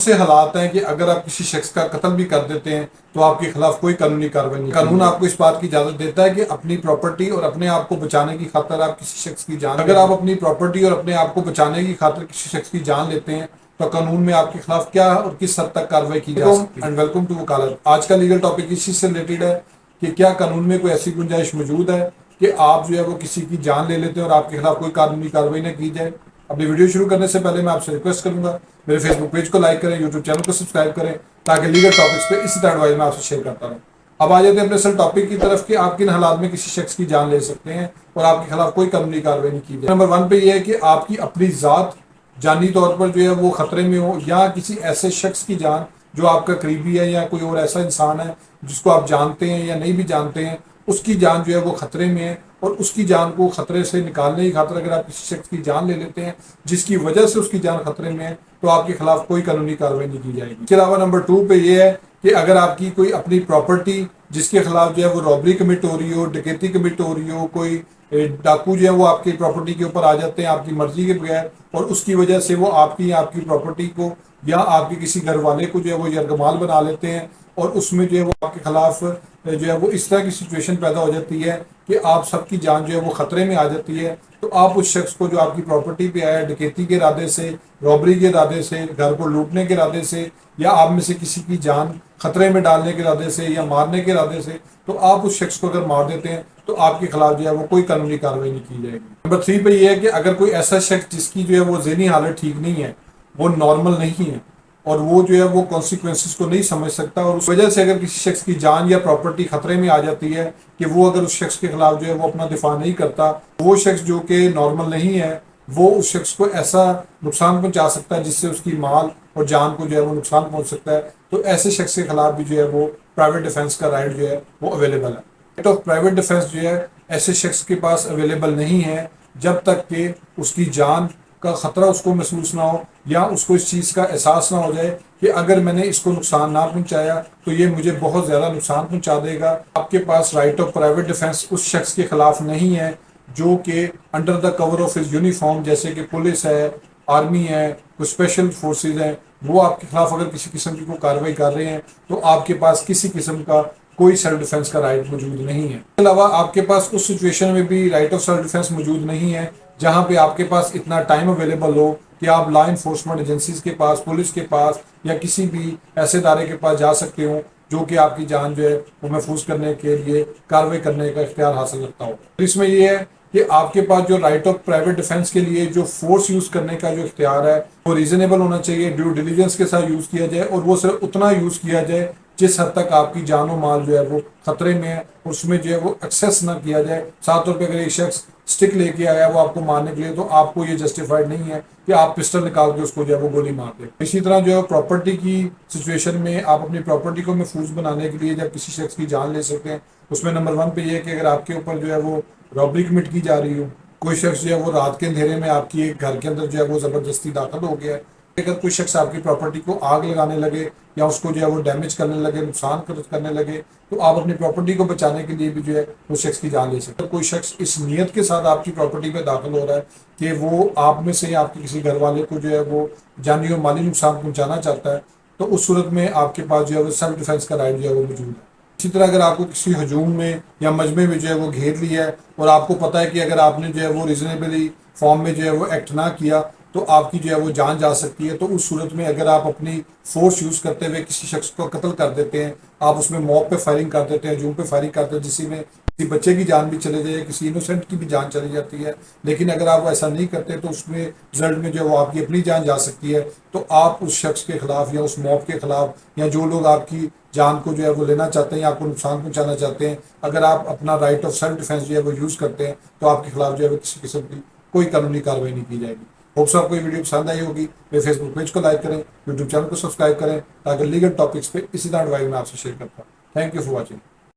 سے حالات ہیں کہ اگر آپ کسی شخص کا قتل بھی کر دیتے ہیں تو آپ کے خلاف کوئی قانونی کارروائی نہیں. قانون آپ کو اس بات کی اجازت دیتا ہے کہ اپنی پراپرٹی اور اپنے آپ کو بچانے کی خاطر آپ کسی شخص کی جان، اگر آپ اپنی پراپرٹی اور اپنے آپ کو بچانے کی خاطر کسی شخص کی جان لیتے ہیں تو قانون میں آپ کے خلاف کیا اور کس حد تک کارروائی کی جا سکتی ہے. اینڈ ویلکم ٹو وکالت. آج کا لیگل ٹاپک اسی سے ریلیٹڈ ہے کہ کیا قانون میں کوئی ایسی گنجائش موجود ہے کہ آپ جو ہے وہ کسی کی جان لے لیتے ہیں اور آپ کے خلاف کوئی قانونی کارروائی نہ کی جائے. اپنی ویڈیو شروع کرنے سے پہلے میں آپ سے ریکویسٹ کروں گا میرے فیس بک پیج کو لائک کریں، یوٹیوب چینل کو سبسکرائب کریں تاکہ لیگل ٹاپکس پہ اسی طرح ایڈوائز میں آپ سے شیئر کرتا رہوں. اب آ جاتے ہیں اپنے اصل ٹاپک کی طرف کہ آپ کن حالات میں کسی شخص کی جان لے سکتے ہیں اور آپ کے خلاف کوئی قانونی کارروائی نہیں کی جائے. نمبر 1 پہ یہ ہے کہ آپ کی اپنی ذات جانی طور پر جو ہے وہ خطرے میں ہو، یا کسی ایسے شخص کی جان جو آپ کا قریبی ہے یا کوئی اور ایسا انسان ہے جس کو آپ جانتے ہیں یا نہیں بھی جانتے ہیں، اس کی جان جو ہے وہ خطرے میں ہے، اور اس کی جان کو خطرے سے نکالنے کی خاطر اگر آپ کسی شخص کی جان لے لیتے ہیں جس کی وجہ سے اس کی جان خطرے میں ہے تو آپ کے خلاف کوئی قانونی کارروائی نہیں کی جائے گی. اس کے علاوہ نمبر 2 پہ یہ ہے کہ اگر آپ کی کوئی اپنی پراپرٹی جس کے خلاف جو ہے وہ رابری کمٹ ہو رہی ہو، ڈکیتی کمٹ ہو رہی ہو، کوئی ڈاکو جو ہے وہ آپ کی پراپرٹی کے اوپر آ جاتے ہیں آپ کی مرضی کے بغیر، اور اس کی وجہ سے وہ آپ کی پراپرٹی کو یا آپ کے کسی گھر والے کو جو ہے وہ یرغمال بنا لیتے ہیں، اور اس میں جو ہے وہ آپ کے خلاف جو ہے وہ اس طرح کی سچویشن پیدا ہو جاتی ہے کہ آپ سب کی جان جو ہے وہ خطرے میں آ جاتی ہے، تو آپ اس شخص کو جو آپ کی پراپرٹی پہ آیا ڈکیتی کے ارادے سے، رابری کے ارادے سے، گھر کو لوٹنے کے ارادے سے، یا آپ میں سے کسی کی جان خطرے میں ڈالنے کے ارادے سے یا مارنے کے ارادے سے، تو آپ اس شخص کو اگر مار دیتے ہیں تو آپ کے خلاف جو ہے وہ کوئی قانونی کارروائی نہیں کی جائے گی. نمبر 3 پہ یہ ہے کہ اگر کوئی ایسا شخص جس کی جو ہے وہ ذہنی حالت ٹھیک نہیں ہے، وہ نارمل نہیں ہے، اور وہ جو ہے وہ کانسیکوینسز کو نہیں سمجھ سکتا، اور اس وجہ سے اگر کسی شخص کی جان یا پراپرٹی خطرے میں آ جاتی ہے کہ وہ اگر اس شخص کے خلاف جو ہے وہ اپنا دفاع نہیں کرتا، وہ شخص جو کہ نارمل نہیں ہے وہ اس شخص کو ایسا نقصان پہنچا سکتا ہے جس سے اس کی مال اور جان کو جو ہے وہ نقصان پہنچ سکتا ہے، تو ایسے شخص کے خلاف بھی جو ہے وہ پرائیویٹ ڈیفینس کا رائٹ جو ہے وہ اویلیبل ہے. رائٹ آف پرائیویٹ ڈیفینس جو ہے ایسے شخص کے پاس اویلیبل نہیں ہے جب تک کہ اس کی جان کا خطرہ اس کو محسوس نہ ہو، یا اس کو اس چیز کا احساس نہ ہو جائے کہ اگر میں نے اس کو نقصان نہ پہنچایا تو یہ مجھے بہت زیادہ نقصان پہنچا دے گا. آپ کے پاس رائٹ آف پرائیویٹ ڈیفینس اس شخص کے خلاف نہیں ہے جو کہ under the cover of his uniform, جیسے کہ پولیس ہے، آرمی ہے، کوئی اسپیشل فورسز ہیں، وہ آپ کے خلاف اگر کسی قسم کی کوئی کارروائی کر رہے ہیں تو آپ کے پاس کسی قسم کا کوئی سیلف ڈیفینس کا رائٹ موجود نہیں ہے. اس کے علاوہ آپ کے پاس اس سچویشن میں بھی رائٹ آف سیلف ڈیفینس موجود نہیں ہے جہاں پہ آپ کے پاس اتنا ٹائم اویلیبل ہو کہ آپ لا انفورسمنٹ ایجنسیز کے پاس، پولیس کے پاس، یا کسی بھی ایسے ادارے کے پاس جا سکتے ہوں جو کہ آپ کی جان جو ہے وہ محفوظ کرنے کے لیے کارروائی کرنے کا اختیار حاصل رکھتا ہو. اس میں یہ ہے کہ آپ کے پاس جو رائٹ آف پرائیویٹ ڈیفینس کے لیے جو فورس یوز کرنے کا جو اختیار ہے وہ ریزنیبل ہونا چاہیے، ڈیو ڈیلیجنس کے ساتھ یوز کیا جائے، اور وہ صرف اتنا یوز کیا جائے جس حد تک آپ کی جان و مال جو ہے وہ خطرے میں ہے، اس میں جو ہے وہ ایکسیس نہ کیا جائے. ساتھ طور پہ اگر ایک شخص سٹک لے کے آیا وہ آپ کو مارنے کے لیے تو آپ کو یہ جسٹیفائڈ نہیں ہے کہ آپ پسٹل نکال کے اس کو جو ہے وہ گولی مار دیں. اسی طرح جو ہے پراپرٹی کی سچویشن میں آپ اپنی پراپرٹی کو محفوظ بنانے کے لیے جب کسی شخص کی جان لے سکتے ہیں، اس میں نمبر 1 پہ یہ ہے کہ اگر آپ کے اوپر جو ہے وہ رابری کمٹ کی جا رہی ہو، کوئی شخص جو ہے وہ رات کے اندھیرے میں آپ کی ایک گھر کے اندر جو ہے وہ زبردستی داخل ہو گیا ہے، اگر کوئی شخص آپ کی پراپرٹی کو آگ لگانے لگے یا اس کو جو ہے وہ ڈیمیج کرنے لگے، نقصان کرنے لگے، تو آپ اپنی پراپرٹی کو بچانے کے لیے بھی جو ہے اس شخص کی جان لے سکتے ہیں. کوئی شخص اس نیت کے ساتھ آپ کی پراپرٹی پہ داخل ہو رہا ہے کہ وہ آپ میں سے آپ کے کسی گھر والے کو جو ہے وہ جانی اور مالی نقصان پہنچانا چاہتا ہے، تو اس صورت میں آپ کے پاس جو ہے وہ سیلف ڈیفینس کا رائٹ جو ہے وہ موجود ہے. اسی طرح اگر آپ کو کسی ہجوم میں یا مجمع میں جو ہے وہ گھیر لیا ہے اور آپ کو پتہ ہے کہ اگر آپ نے جو ہے وہ ریزنیبلی فارم میں جو ہے وہ ایکٹ نہ کیا تو آپ کی جو ہے وہ جان جا سکتی ہے، تو اس صورت میں اگر آپ اپنی فورس یوز کرتے ہوئے کسی شخص کو قتل کر دیتے ہیں، آپ اس میں موب پہ فائرنگ کر دیتے ہیں، ہجوم پہ فائرنگ کرتے ہیں، جس میں کسی بچے کی جان بھی چلے جائے، کسی انوسینٹ کی بھی جان چلی جاتی ہے، لیکن اگر آپ ایسا نہیں کرتے تو اس میں رزلٹ میں جو ہے وہ آپ کی اپنی جان جا سکتی ہے. تو آپ اس شخص کے خلاف یا اس موب کے خلاف یا جو لوگ آپ کی جان کو جو ہے وہ لینا چاہتے ہیں یا آپ کو نقصان پہنچانا چاہتے ہیں، اگر آپ اپنا رائٹ آف سیلف ڈیفینس جو ہے وہ یوز کرتے ہیں تو آپ کے خلاف جو ہے وہ کسی قسم کی کوئی قانونی کارروائی نہیں کی جائے گی. ہوپ سو آپ کو یہ ویڈیو پسند آئی ہوگی. میرے فیس بک پیج کو لائک کریں، یوٹیوب چینل کو سبسکرائب کریں تاکہ لیگل ٹاپکس پہ اسی طرح ایڈوائز میں آپ سے شیئر کرتا ہوں. Thank you for watching.